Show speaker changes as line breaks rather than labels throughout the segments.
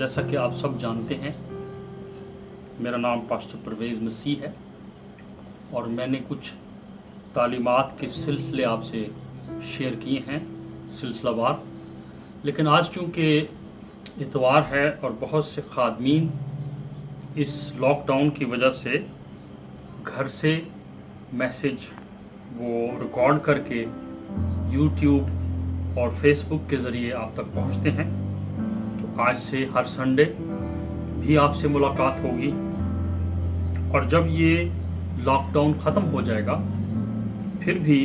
जैसा कि आप सब जानते हैं, मेरा नाम पास्टर परवेज़ मसीह है और मैंने कुछ तालीमात के सिलसिले आपसे शेयर किए हैं सिलसिलावार। लेकिन आज चूँकि इतवार है और बहुत से खादमीन इस लॉकडाउन की वजह से घर से मैसेज वो रिकॉर्ड करके यूट्यूब और फेसबुक के ज़रिए आप तक पहुंचते हैं, तो आज से हर संडे भी आपसे मुलाकात होगी। और जब ये लॉकडाउन ख़त्म हो जाएगा फिर भी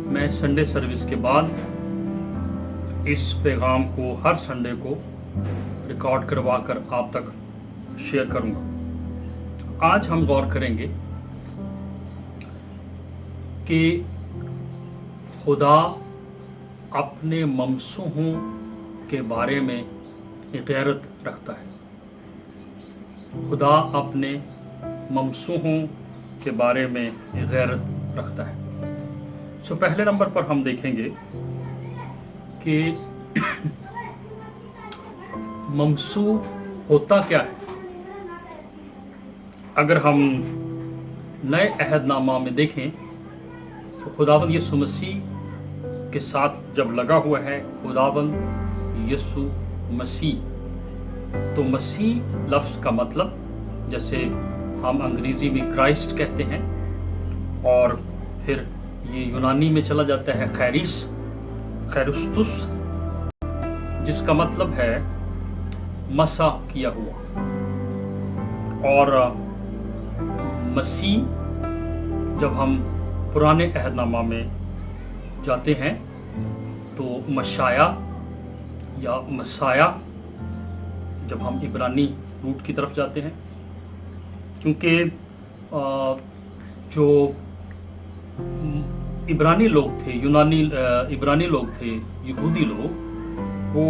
मैं संडे सर्विस के बाद इस पैगाम को हर संडे को रिकॉर्ड करवा कर आप तक शेयर करूंगा। आज हम गौर करेंगे कि खुदा अपने ममसूहों के बारे में गैरत रखता है। खुदा अपने ममसूहों के बारे में गैरत रखता है। सो पहले नंबर पर हम देखेंगे कि ममसूह होता क्या है। अगर हम नए अहदनामा में देखें तो खुदावंद यीशु मसीह के साथ जब लगा हुआ है खुदावंद यीशु मसीह, तो मसीह लफ्ज़ का मतलब जैसे हम अंग्रेज़ी में क्राइस्ट कहते हैं और फिर ये यूनानी में चला जाता है खैरुस्तुस, जिसका मतलब है मसा किया हुआ। और मसीह जब हम पुराने अहदनामा में जाते हैं तो मशाया या मसाया, जब हम इब्रानी रूट की तरफ जाते हैं, क्योंकि जो इब्रानी लोग थे, इब्रानी लोग थे, यहूदी लोग, वो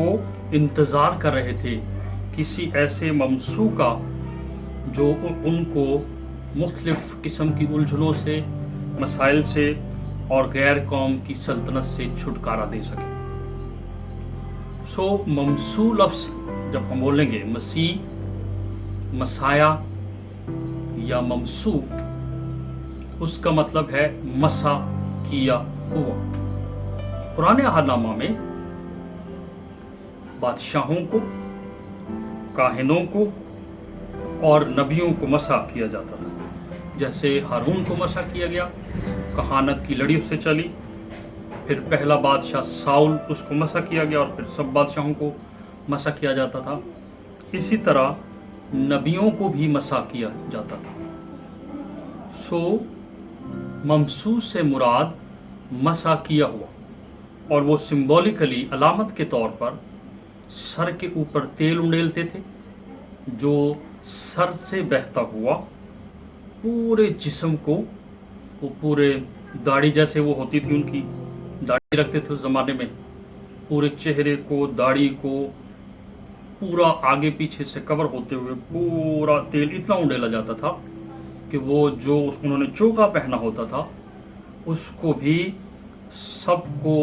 इंतज़ार कर रहे थे किसी ऐसे ममसूह का जो उनको मुख्तलिफ़ किस्म की उलझनों से, मसाइल से और गैर कौम की सल्तनत से छुटकारा दे सके। सो ममसूह लफ्ज़ जब हम बोलेंगे मसीह, मसाया या ममसूह, उसका मतलब है मसा किया हुआ। पुराने अहदनामा में बादशाहों को, काहिनों को और नबियों को मसा किया जाता था। जैसे हारून को मसा किया गया, कहानत की लड़ी उससे चली, फिर पहला बादशाह साउल, उसको मसा किया गया और फिर सब बादशाहों को मसा किया जाता था। इसी तरह नबियों को भी मसा किया जाता था। सो ममसूह से मुराद मसा किया हुआ, और वो सिंबॉलिकली अलामत के तौर पर सर के ऊपर तेल उंडेलते थे, जो सर से बहता हुआ पूरे जिस्म को, वो पूरे दाढ़ी जैसे वो होती थी, उनकी दाढ़ी रखते थे उस ज़माने में, पूरे चेहरे को, दाढ़ी को पूरा आगे पीछे से कवर होते हुए पूरा तेल इतना उंडेला जाता था कि वो जो उन्होंने चोगा पहना होता था उसको भी सबको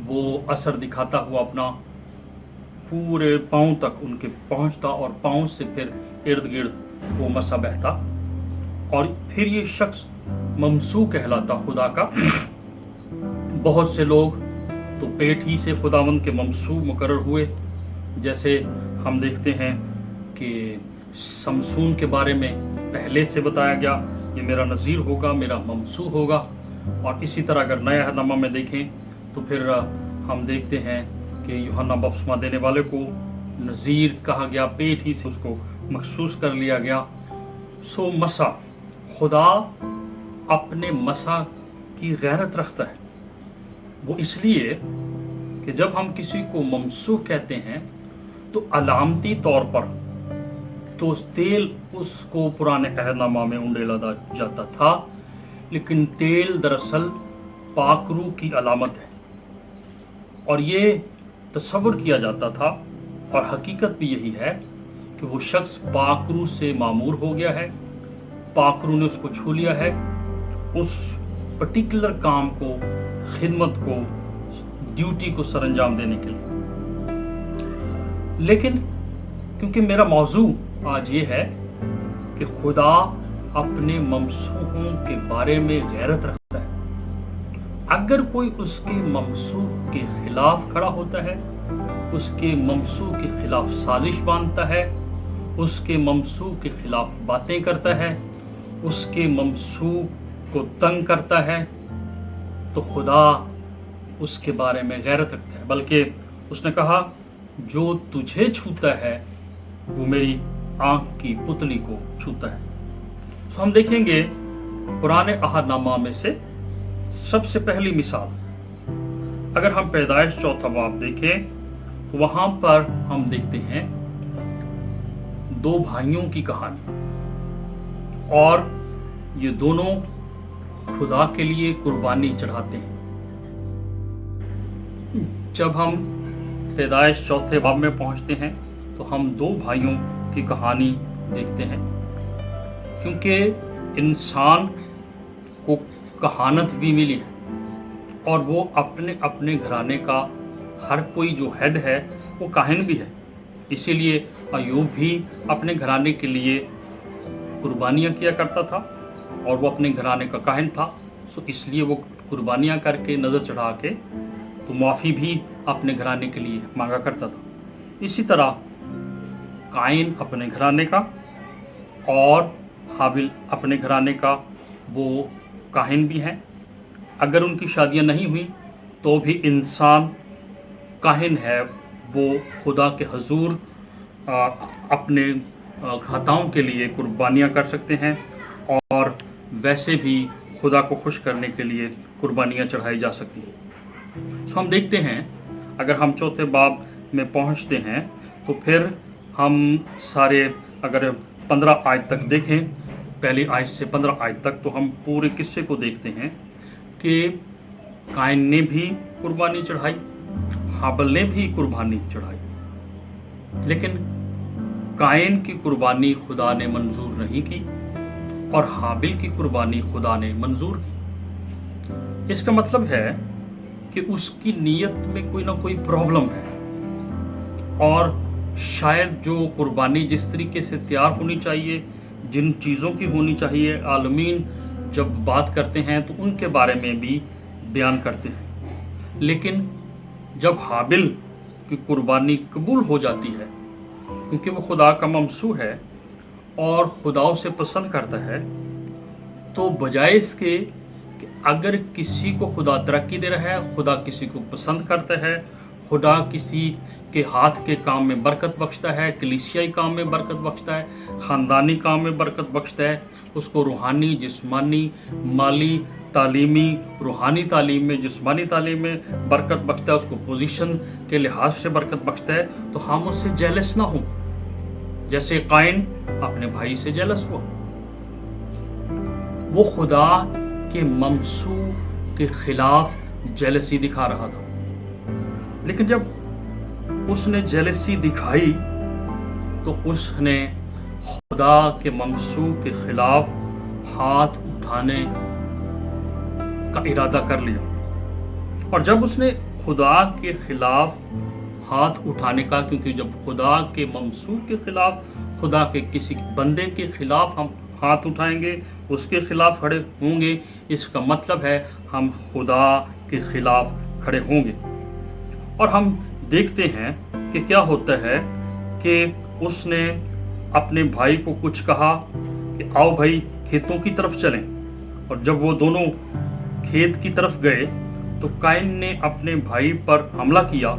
वो असर दिखाता हुआ अपना पूरे पाँव तक उनके पहुंचता, और पाँव से फिर इर्द गिर्द वो मसा बहता, और फिर ये शख्स ममसूह कहलाता खुदा का। बहुत से लोग तो पेट ही से खुदावंद के ममसूह मुकर्रर हुए। जैसे हम देखते हैं कि समसून के बारे में पहले से बताया गया, ये मेरा नज़ीर होगा, मेरा ममसूह होगा। और इसी तरह अगर नया अहदनामा में देखें तो फिर हम देखते हैं कि यूहन्ना बपतिस्मा देने वाले को नज़ीर कहा गया, पेट ही से उसको मखसूस कर लिया गया। सो मसा, खुदा अपने मसा की गैरत रखता है। वो इसलिए कि जब हम किसी को ममसूह कहते हैं तो अलामती तौर पर तो तेल उसको पुराने अहदनामा में उंडेला जाता था, लेकिन तेल दरअसल पाकरू की अलामत है, और ये तसव्वुर किया जाता था और हकीकत भी यही है कि वो शख्स पाकरू से मामूर हो गया है, पाकरू ने उसको छू लिया है उस पर्टिकुलर काम को, खिदमत को, ड्यूटी को सरंजाम देने के लिए। लेकिन क्योंकि मेरा मौजू आज ये है कि खुदा अपने ममसूहों के बारे में गैरत रखता है। अगर कोई उसके ममसूह के खिलाफ खड़ा होता है, उसके ममसूह के खिलाफ साजिश बांधता है, उसके ममसूह के खिलाफ बातें करता है, उसके ममसूह को तंग करता है, तो खुदा उसके बारे में गैरत रखता है। बल्कि उसने कहा, जो तुझे छूता है वो मेरी आंख की पुतली को छूता है। तो हम देखेंगे पुराने अहदनामा में से सबसे पहली मिसाल, अगर हम पैदाइश 4 बाब देखें तो वहां पर हम देखते हैं 2 भाइयों की कहानी, और ये दोनों खुदा के लिए कुर्बानी चढ़ाते हैं। जब हम पैदाइश 4 बाब में पहुंचते हैं तो हम 2 भाइयों की कहानी देखते हैं, क्योंकि इंसान को कहानत भी मिली है और वो अपने अपने घराने का हर कोई जो हेड है वो काहिन भी है। इसीलिए अय्यूब भी अपने घराने के लिए कुर्बानियाँ किया करता था और वो अपने घराने का काहिन था, सो इसलिए वो कुर्बानियाँ करके नज़र चढ़ा के तो माफ़ी भी अपने घराने के लिए मांगा करता था। इसी तरह काइन अपने घराने का और हाबिल अपने घराने का वो काहिन भी हैं। अगर उनकी शादियां नहीं हुई तो भी इंसान काहिन है, वो खुदा के हजूर अपने खताओं के लिए कुर्बानियां कर सकते हैं और वैसे भी खुदा को खुश करने के लिए कुर्बानियां चढ़ाई जा सकती हैं। तो हम देखते हैं, अगर हम 4 बाब में पहुंचते हैं तो फिर हम सारे अगर 15 आयत तक देखें, पहली आयत से 15 आयत तक, तो हम पूरे किस्से को देखते हैं कि काइन ने भी कुर्बानी चढ़ाई, हाबिल ने भी कुर्बानी चढ़ाई, लेकिन काइन की कुर्बानी खुदा ने मंजूर नहीं की और हाबिल की कुर्बानी खुदा ने मंजूर की। इसका मतलब है कि उसकी नीयत में कोई ना कोई प्रॉब्लम है, और शायद जो कुर्बानी जिस तरीके से तैयार होनी चाहिए, जिन चीज़ों की होनी चाहिए, आलमीन जब बात करते हैं तो उनके बारे में भी बयान करते हैं। लेकिन जब हाबिल की कुर्बानी कबूल हो जाती है, क्योंकि वो खुदा का ममसू है और खुदा उसे पसंद करता है, तो बजाय इसके कि अगर किसी को खुदा तरक्की दे रहा है, खुदा किसी को पसंद करता है, खुदा किसी के हाथ के काम में बरकत बख्शता है, कलीसियाई काम में बरकत बख्शता है, ख़ानदानी काम में बरकत बख्शता है, उसको रूहानी, जिस्मानी, माली, तालीमी, रूहानी तालीम में, जिस्मानी तालीम में बरकत बख्शता है, उसको पोजीशन के लिहाज से बरकत बख्शता है, तो हम उससे जेलस ना हो जैसे काइन अपने भाई से जेलस हुआ। वो खुदा के ममसू के खिलाफ जेलसी दिखा रहा था, लेकिन जब उसने जेलसी दिखाई तो उसने खुदा के ममसू के खिलाफ हाथ उठाने का इरादा कर लिया। और जब उसने खुदा के खिलाफ हाथ उठाने का, क्योंकि जब खुदा के ममसू के खिलाफ, खुदा के किसी बंदे के खिलाफ हम हाथ उठाएंगे, उसके खिलाफ खड़े होंगे, इसका मतलब है हम खुदा के खिलाफ खड़े होंगे। और हम देखते हैं कि क्या होता है कि उसने अपने भाई को कुछ कहा कि आओ भाई खेतों की तरफ चलें, और जब वो दोनों खेत की तरफ गए तो काइन ने अपने भाई पर हमला किया,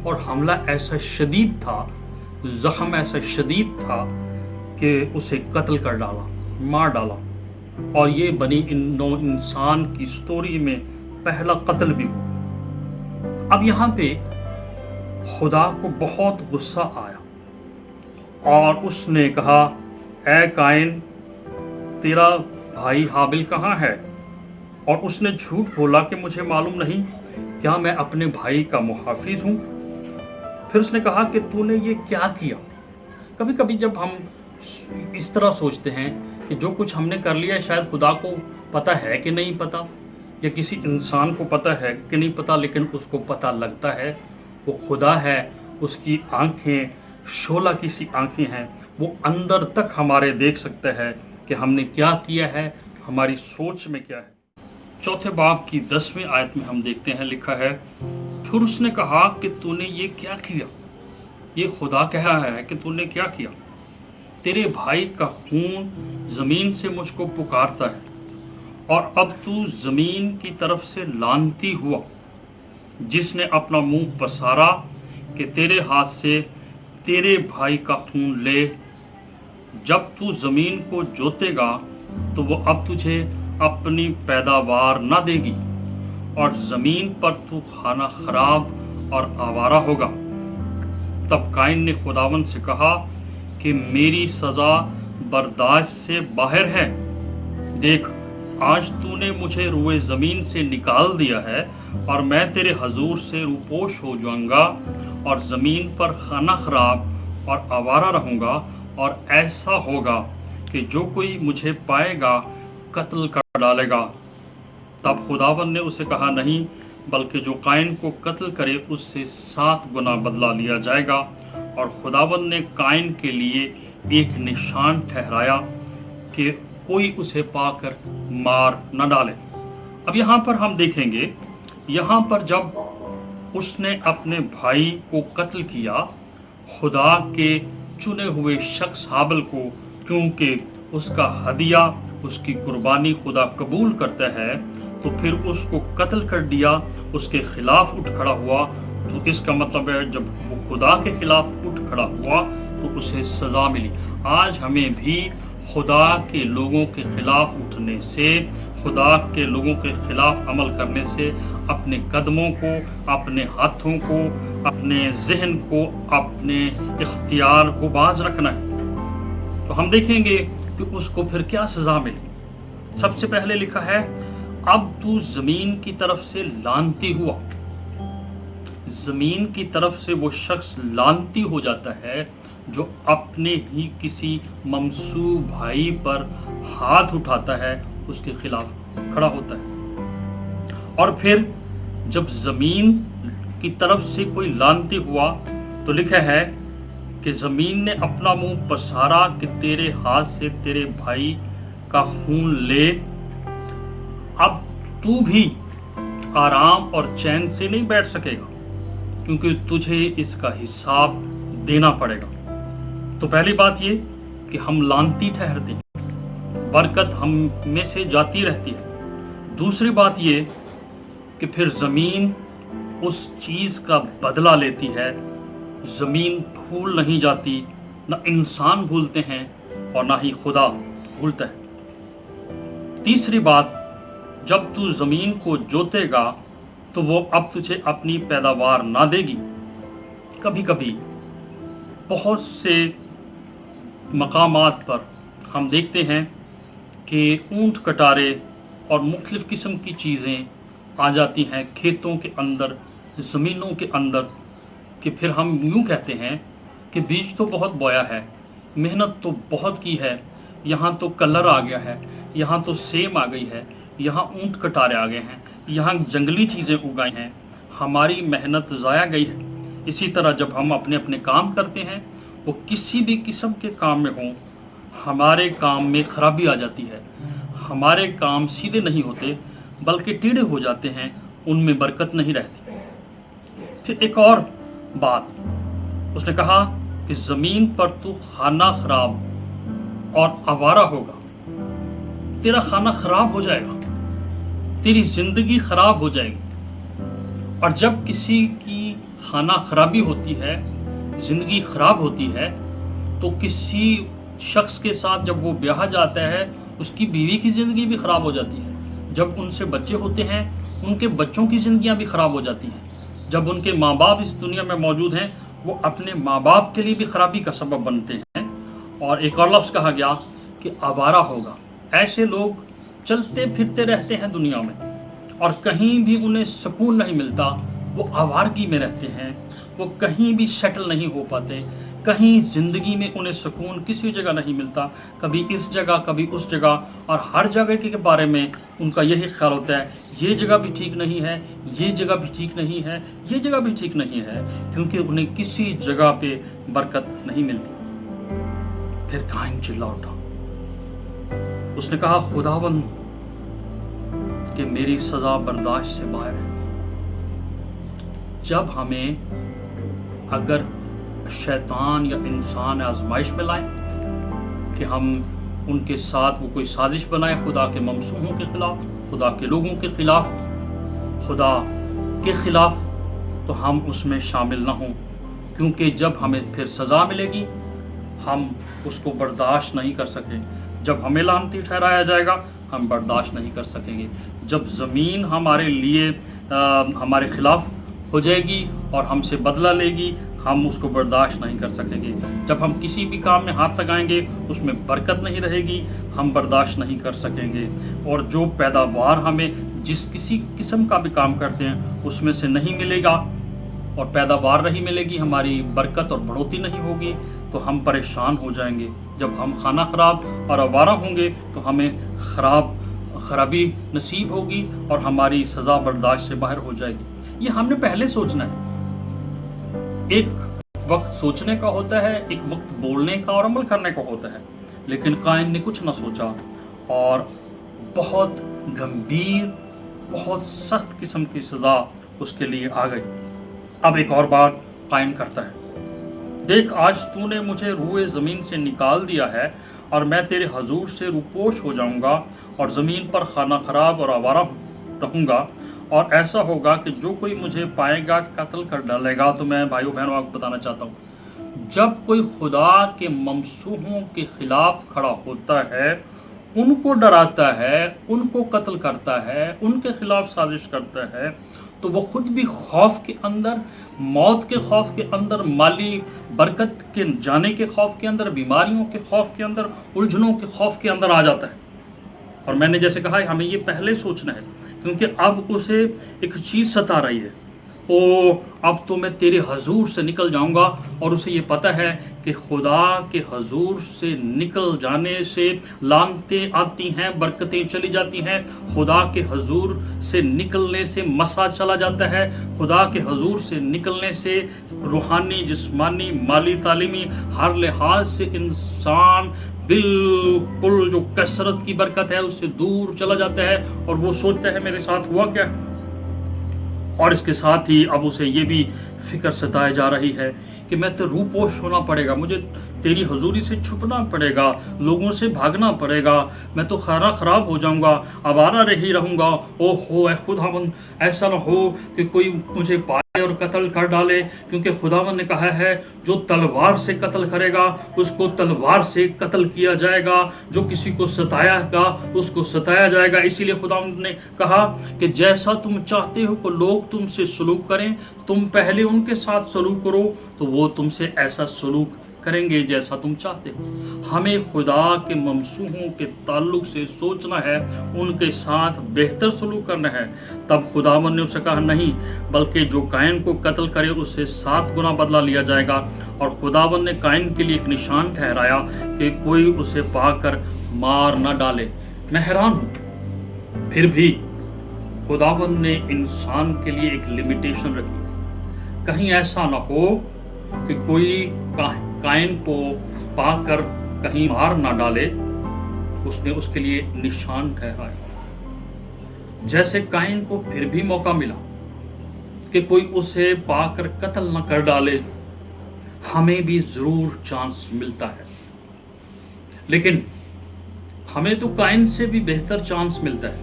और हमला ऐसा शदीद था, जख्म ऐसा शदीद था कि उसे कत्ल कर डाला, मार डाला। और ये बनी इंसान की स्टोरी में पहला कत्ल भी हुआ। अब यहाँ पे खुदा को बहुत गुस्सा आया और उसने कहा, ऐ काइन, तेरा भाई हाबिल कहाँ है? और उसने झूठ बोला कि मुझे मालूम नहीं, क्या मैं अपने भाई का मुहाफिज हूँ? फिर उसने कहा कि तूने ये क्या किया? कभी कभी जब हम इस तरह सोचते हैं कि जो कुछ हमने कर लिया शायद खुदा को पता है कि नहीं पता, या किसी इंसान को पता है कि नहीं पता, लेकिन उसको पता लगता है वो खुदा है, उसकी आंखें शोला की सी आंखें हैं, वो अंदर तक हमारे देख सकते हैं कि हमने क्या किया है, हमारी सोच में क्या है। चौथे बाब की 10वीं आयत में हम देखते हैं, लिखा है, फिर उसने कहा कि तूने ये क्या किया। ये खुदा कह रहा है कि तूने क्या किया। तेरे भाई का खून जमीन से मुझको पुकारता है, और अब तू जमीन की तरफ से लानती हुआ, जिसने अपना मुंह पसारा कि तेरे हाथ से तेरे भाई का खून ले। जब तू जमीन को जोतेगा तो वो अब तुझे अपनी पैदावार न देगी, और जमीन पर तू खाना खराब और आवारा होगा। तब काइन ने खुदावन से कहा कि मेरी सजा बर्दाश्त से बाहर है। देख, आज तूने मुझे रुए जमीन से निकाल दिया है, और मैं तेरे हजूर से रूपोश हो जाऊंगा, और जमीन पर खाना खराब और आवारा रहूंगा। और ऐसा होगा कि जो कोई मुझे पाएगा कत्ल कर डालेगा। तब खुदावन ने उसे कहा, नहीं, बल्कि जो काइन को कत्ल करे उससे 7 गुना बदला लिया जाएगा। और खुदावन ने काइन के लिए एक निशान ठहराया कि कोई उसे पाकर मार न डाले। अब यहाँ पर हम देखेंगे, यहाँ पर जब उसने अपने भाई को कत्ल किया, खुदा के चुने हुए शख्स हाबिल को, क्योंकि उसका हदिया, उसकी कुर्बानी खुदा कबूल करता है, तो फिर उसको कत्ल कर दिया, उसके खिलाफ उठ खड़ा हुआ। तो इसका मतलब है जब वो खुदा के खिलाफ उठ खड़ा हुआ तो उसे सजा मिली। आज हमें भी खुदा के लोगों के खिलाफ उठने से, खुदा के लोगों के खिलाफ अमल करने से अपने कदमों को, अपने हाथों को, अपने जहन को, अपने इख्तियार को बाज रखना है। तो हम देखेंगे कि उसको फिर क्या सजा मिली। सबसे पहले लिखा है, अब तू जमीन की तरफ से लानती हुआ। जमीन की तरफ से वो शख्स लानती हो जाता है जो अपने ही किसी ममसूब भाई पर हाथ उठाता है, उसके खिलाफ खड़ा होता है। और फिर जब जमीन की तरफ से कोई लानती हुआ तो लिखा है कि जमीन ने अपना मुंह पसारा कि तेरे हाथ से तेरे भाई का खून ले। अब तू भी आराम और चैन से नहीं बैठ सकेगा, क्योंकि तुझे इसका हिसाब देना पड़ेगा। तो पहली बात ये कि हम लानती ठहरते हैं, बरकत हम में से जाती रहती है। दूसरी बात ये कि फिर ज़मीन उस चीज़ का बदला लेती है। ज़मीन भूल नहीं जाती, न इंसान भूलते हैं और ना ही खुदा भूलता है। तीसरी बात, जब तू ज़मीन को जोतेगा तो वो अब तुझे अपनी पैदावार ना देगी। कभी कभी बहुत से मकामात पर हम देखते हैं कि ऊंट कटारे और मुख्तलिफ़ किस्म की चीज़ें आ जाती हैं खेतों के अंदर, ज़मीनों के अंदर, कि फिर हम यूँ कहते हैं कि बीज तो बहुत बोया है, मेहनत तो बहुत की है, यहाँ तो कलर आ गया है, यहाँ तो सेम आ गई है, यहाँ ऊंट कटारे आ गए हैं, यहाँ जंगली चीज़ें उगाई हैं, हमारी मेहनत ज़ाया गई है। इसी तरह जब हम अपने अपने काम करते हैं, वो किसी भी किस्म के काम में हों, हमारे काम में खराबी आ जाती है, हमारे काम सीधे नहीं होते बल्कि टेढ़े हो जाते हैं, उनमें बरकत नहीं रहती। फिर एक और बात उसने कहा कि ज़मीन पर तू खाना खराब और आवारा होगा। तेरा खाना खराब हो जाएगा, तेरी ज़िंदगी खराब हो जाएगी। और जब किसी की खाना खराबी होती है, ज़िंदगी खराब होती है, तो किसी शख्स के साथ जब वो ब्याह जाता है, उसकी बीवी की ज़िंदगी भी ख़राब हो जाती है। जब उनसे बच्चे होते हैं, उनके बच्चों की ज़िंदगियां भी ख़राब हो जाती हैं। जब उनके माँ बाप इस दुनिया में मौजूद हैं, वो अपने माँ बाप के लिए भी खराबी का सबब बनते हैं। और एक और लफ्ज़ कहा गया कि आवारा होगा। ऐसे लोग चलते फिरते रहते हैं दुनिया में और कहीं भी उन्हें सुकून नहीं मिलता, वो आवारगी में रहते हैं, वो कहीं भी सेटल नहीं हो पाते, कहीं ज़िंदगी में उन्हें सुकून किसी जगह नहीं मिलता, कभी इस जगह कभी उस जगह, और हर जगह के बारे में उनका यही ख्याल होता है, ये जगह भी ठीक नहीं है, ये जगह भी ठीक नहीं है, ये जगह भी ठीक नहीं है, क्योंकि उन्हें किसी जगह पे बरकत नहीं मिलती। फिर काइन चिल्ला उठा, उसने कहा, खुदावन कि मेरी सजा बर्दाश्त से बाहर है। जब हमें अगर शैतान या इंसान आजमाइश में लाए कि हम उनके साथ वो कोई साजिश बनाए खुदा के ममसूहों के खिलाफ, खुदा के लोगों के खिलाफ, खुदा के खिलाफ, तो हम उसमें शामिल ना हों, क्योंकि जब हमें फिर सज़ा मिलेगी हम उसको बर्दाश्त नहीं कर सकें। जब हमें लानती ठहराया जाएगा हम बर्दाश्त नहीं कर सकेंगे। जब ज़मीन हमारे लिए हमारे खिलाफ हो जाएगी और हमसे बदला लेगी, हम उसको बर्दाश्त नहीं कर सकेंगे। जब हम किसी भी काम में हाथ लगाएंगे उसमें बरकत नहीं रहेगी, हम बर्दाश्त नहीं कर सकेंगे। और जो पैदावार हमें जिस किसी किस्म का भी काम करते हैं उसमें से नहीं मिलेगा और पैदावार नहीं मिलेगी, हमारी बरकत और बढ़ोतरी नहीं होगी, तो हम परेशान हो जाएंगे। जब हम खाना खराब और आवारा होंगे तो हमें खराबी नसीब होगी और हमारी सज़ा बर्दाश्त से बाहर हो जाएगी। ये हमने पहले सोचना है। एक वक्त सोचने का होता है, एक वक्त बोलने का और अमल करने का होता है, लेकिन काइन ने कुछ ना सोचा और बहुत गंभीर, बहुत सख्त किस्म की सज़ा उसके लिए आ गई। अब एक और बात काइन करता है, देख आज तूने मुझे रूए ज़मीन से निकाल दिया है और मैं तेरे हजूर से रूपोश हो जाऊंगा और ज़मीन पर खाना खराब और आवारा रहूंगा, और ऐसा होगा कि जो कोई मुझे पाएगा कत्ल कर डालेगा। तो मैं भाइयों बहनों आपको बताना चाहता हूँ, जब कोई खुदा के ममसूहों के खिलाफ खड़ा होता है, उनको डराता है, उनको कत्ल करता है, उनके खिलाफ साजिश करता है, तो वो खुद भी खौफ के अंदर, मौत के खौफ के अंदर, माली बरकत के जाने के खौफ के अंदर, बीमारियों के खौफ के अंदर, उलझनों के खौफ के अंदर आ जाता है। और मैंने जैसे कहा हमें ये पहले सोचना है, क्योंकि अब उसे एक चीज़ सता रही है, ओ अब तो मैं तेरे हजूर से निकल जाऊंगा, और उसे ये पता है कि खुदा के हजूर से निकल जाने से लानतें आती हैं, बरकतें चली जाती हैं। खुदा के हजूर से निकलने से मसा चला जाता है। खुदा के हजूर से निकलने से रूहानी, जिस्मानी, माली, तालीमी हर लिहाज से इंसान बिल्कुल जो कसरत की बरकत है उससे दूर चला जाता है, और वो सोचता है मेरे साथ हुआ क्या। और इसके साथ ही अब उसे ये भी फिक्र सताई जा रही है कि मैं तो रूपोश होना पड़ेगा, मुझे तेरी हजूरी से छुपना पड़ेगा, लोगों से भागना पड़ेगा, मैं तो खाना खराब हो जाऊंगा, आवारा रही रहूंगा। ओहो खुदावन, ऐसा ना हो कि कोई मुझे पाए और कत्ल कर डाले, क्योंकि खुदावन ने कहा है जो तलवार से कत्ल करेगा उसको तलवार से कत्ल किया जाएगा, जो किसी को सताएगा उसको सताया जाएगा। इसीलिए खुदावन ने कहा कि जैसा तुम चाहते हो कि लोग तुमसे सलूक करें, तुम पहले उनके साथ सलूक करो, तो वो तुमसे ऐसा सलूक करेंगे जैसा तुम चाहते हो। हमें खुदा के ममसूहों के ताल्लुक से सोचना है, उनके साथ बेहतर सलूक करना है। तब खुदावन ने उसे कहा नहीं, बल्कि जो काइन को कत्ल करे उससे 7 गुना बदला लिया जाएगा। और खुदावन ने काइन के लिए एक निशान ठहराया कि कोई उसे पाकर मार न डाले। मैं हैरान हूं, फिर भी खुदावन ने इंसान के लिए एक लिमिटेशन रखी, कहीं ऐसा ना हो कि कोई काइन को पाकर कहीं मार ना डाले। उसने उसके लिए निशान ठहराया। जैसे काइन को फिर भी मौका मिला कि कोई उसे पाकर कत्ल न कर डाले, हमें भी जरूर चांस मिलता है, लेकिन हमें तो काइन से भी बेहतर चांस मिलता है।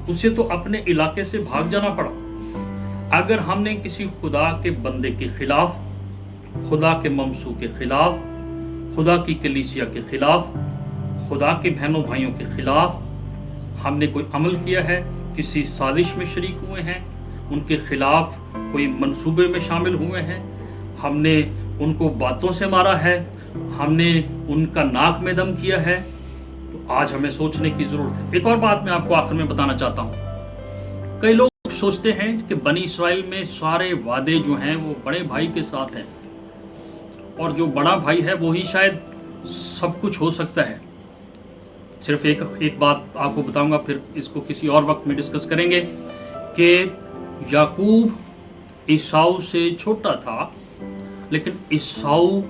उसे तो अपने इलाके से भाग जाना पड़ा। अगर हमने किसी खुदा के बंदे के खिलाफ, खुदा के ममसू के खिलाफ, खुदा की कलीसिया के खिलाफ, खुदा के बहनों भाइयों के खिलाफ हमने कोई अमल किया है, किसी साजिश में शरीक हुए हैं, उनके खिलाफ कोई मंसूबे में शामिल हुए हैं, हमने उनको बातों से मारा है, हमने उनका नाक में दम किया है, तो आज हमें सोचने की जरूरत है। एक और बात मैं आपको आखिर में बताना चाहता हूँ। कई लोग सोचते हैं कि बनी इसराइल में सारे वादे जो हैं वो बड़े भाई के साथ हैं, और जो बड़ा भाई है वही शायद सब कुछ हो सकता है। सिर्फ एक बात आपको बताऊंगा, फिर इसको किसी और वक्त में डिस्कस करेंगे कि याकूब ईसाऊ से छोटा था, लेकिन ईसाऊ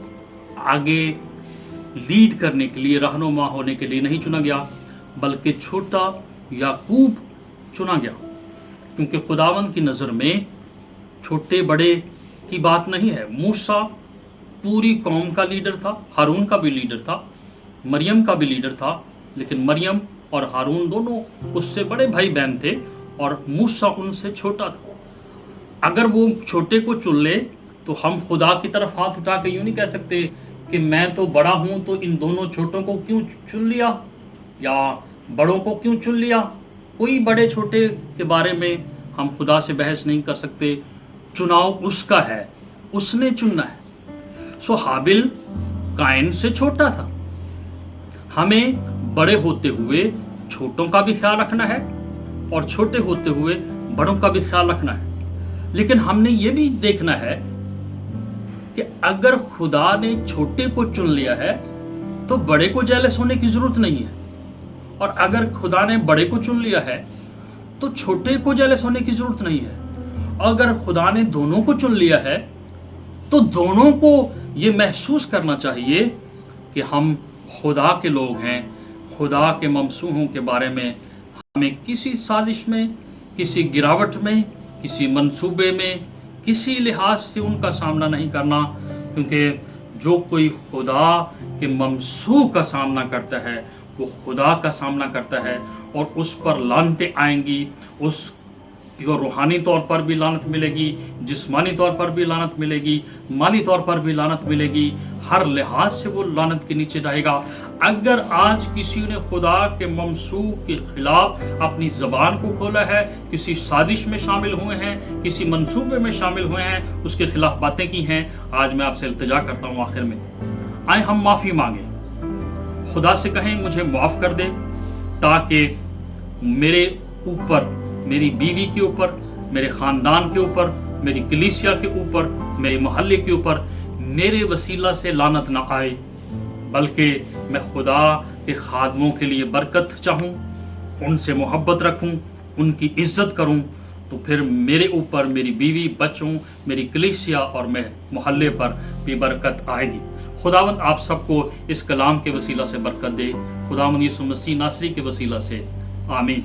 आगे लीड करने के लिए, रहनुमा होने के लिए नहीं चुना गया, बल्कि छोटा याकूब चुना गया। क्योंकि खुदावंद की नज़र में छोटे बड़े की बात नहीं है। मूसा पूरी कौम का लीडर था, हारून का भी लीडर था, मरियम का भी लीडर था, लेकिन मरियम और हारून दोनों उससे बड़े भाई बहन थे और मूसा उनसे छोटा था। अगर वो छोटे को चुन ले तो हम खुदा की तरफ हाथ उठा के यूं नहीं कह सकते कि मैं तो बड़ा हूं तो इन दोनों छोटों को क्यों चुन लिया या बड़ों को क्यों चुन लिया। कोई बड़े छोटे के बारे में हम खुदा से बहस नहीं कर सकते। चुनाव उसका है, उसने चुनना है। सो हाबिल कायन से छोटा था। हमें बड़े होते हुए छोटों का भी ख्याल रखना है और छोटे होते हुए बड़ों का भी ख्याल रखना है। लेकिन हमने ये भी देखना है कि अगर खुदा ने छोटे को चुन लिया है तो बड़े को जेलस होने की जरूरत नहीं है, और अगर खुदा ने बड़े को चुन लिया है तो छोटे को जेलस होने की जरूरत नहीं है। अगर खुदा ने दोनों को चुन लिया है तो दोनों को ये महसूस करना चाहिए कि हम खुदा के लोग हैं, खुदा के ममसूहों के बारे में हमें किसी साजिश में, किसी गिरावट में, किसी मंसूबे में, किसी लिहाज से उनका सामना नहीं करना। क्योंकि जो कोई खुदा के ममसूह का सामना करता है वो खुदा का सामना करता है, और उस पर लानतें आएंगी। उस को रूहानी तौर पर भी लानत मिलेगी, जिस्मानी तौर पर भी लानत मिलेगी, माली तौर पर भी लानत मिलेगी। हर लिहाज से वो लानत के नीचे रहेगा। अगर आज किसी ने खुदा के ममसूह के खिलाफ अपनी ज़बान को खोला है, किसी साजिश में शामिल हुए हैं, किसी मंसूबे में शामिल हुए हैं, उसके खिलाफ बातें की हैं, आज मैं आपसे इल्तिजा करता हूँ आखिर में, आए हम माफ़ी मांगे, खुदा से कहें मुझे माफ़ कर दे, ताकि मेरे ऊपर, मेरी बीवी के ऊपर, मेरे ख़ानदान के ऊपर, मेरी कलीसिया के ऊपर, मेरे मोहल्ले के ऊपर मेरे वसीला से लानत ना आए, बल्कि मैं खुदा के खादमों के लिए बरकत चाहूँ, उनसे मोहब्बत रखूँ, उनकी इज्जत करूँ। तो फिर मेरे ऊपर, मेरी बीवी, बच्चों, मेरी कलीसिया और मेरे मोहल्ले पर भी बरकत आएगी। खुदावंद आप सबको इस कलाम के वसीला से बरकत दे। खुदावंद यीशु मसीह नासरी के वसीला से, आमीन।